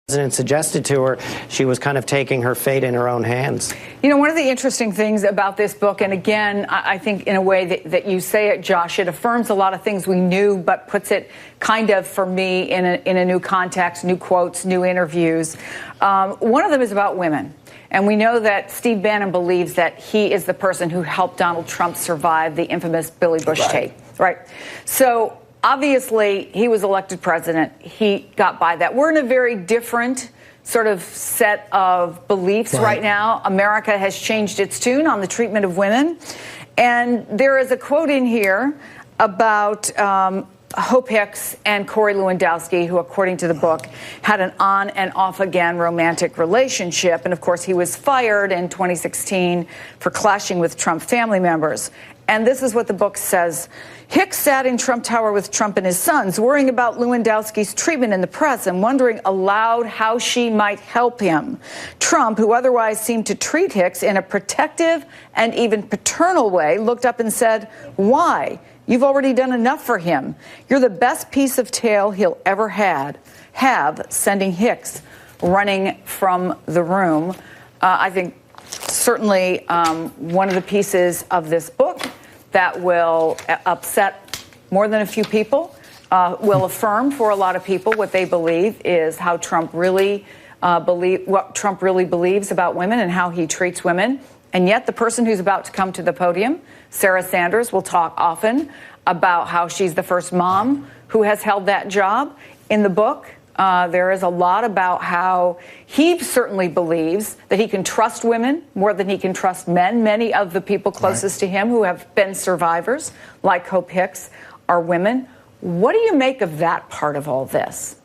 President suggested to her, she was kind of taking her fate in her own hands. You know, one of the interesting things about this book, and again, I think in a way that you say it, Josh, it affirms a lot of things we knew, but puts it kind of, for me, in a new context, new quotes, new interviews. One of them is about women. And we know that Steve Bannon believes that he is the person who helped Donald Trump survive the infamous Billy Bush tape. Right. So obviously, he was elected president. He got by that. We're in a very different sort of set of beliefs right now. America has changed its tune on the treatment of women. And there is a quote in here about Hope Hicks and Corey Lewandowski, who, according to the book, had an on and off again romantic relationship. And of course, he was fired in 2016 for clashing with Trump family members. And this is what the book says. Hicks sat in Trump Tower with Trump and his sons, worrying about Lewandowski's treatment in the press and wondering aloud how she might help him. Trump, who otherwise seemed to treat Hicks in a protective and even paternal way, looked up and said, "Why? You've already done enough for him. You're the best piece of tail he'll ever have," sending Hicks running from the room. I think certainly one of the pieces of this book that will upset more than a few people, will affirm for a lot of people what they believe is how Trump really what Trump really believes about women and how he treats women. And yet the person who's about to come to the podium, Sarah Sanders, will talk often about how she's the first mom who has held that job. In the book, there is a lot about how he certainly believes that he can trust women more than he can trust men. Many of the people closest to him who have been survivors, like Hope Hicks, are women. What do you make of that part of all this?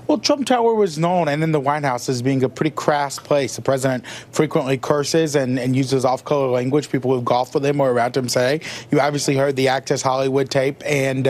Well, Trump Tower was known, and in the White House, as being a pretty crass place. The president frequently curses and uses off-color language. People who've golfed with him or around him say. You obviously heard the Access Hollywood tape and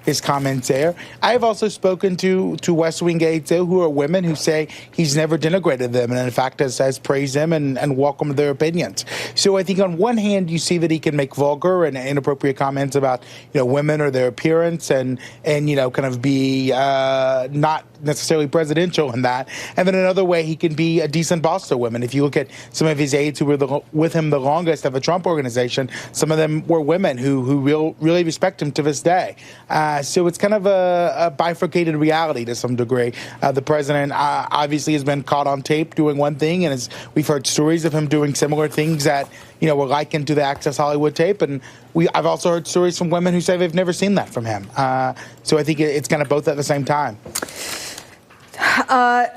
his comments there. I have also spoken to West Wing aides who are women who say he's never denigrated them and, in fact, has praised them and welcomed their opinions. So I think on one hand, you see that he can make vulgar and inappropriate comments about, women or their appearance and kind of be not necessarily presidential in that. And then another way, he can be a decent boss to women. If you look at some of his aides who were with him the longest of the Trump organization, some of them were women who really respect him to this day. So it's kind of a bifurcated reality to some degree. The president obviously has been caught on tape doing one thing, and we've heard stories of him doing similar things that were likened to the Access Hollywood tape. And I've also heard stories from women who say they've never seen that from him. So I think it's kind of both at the same time.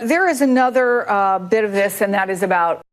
There is another bit of this, and that is about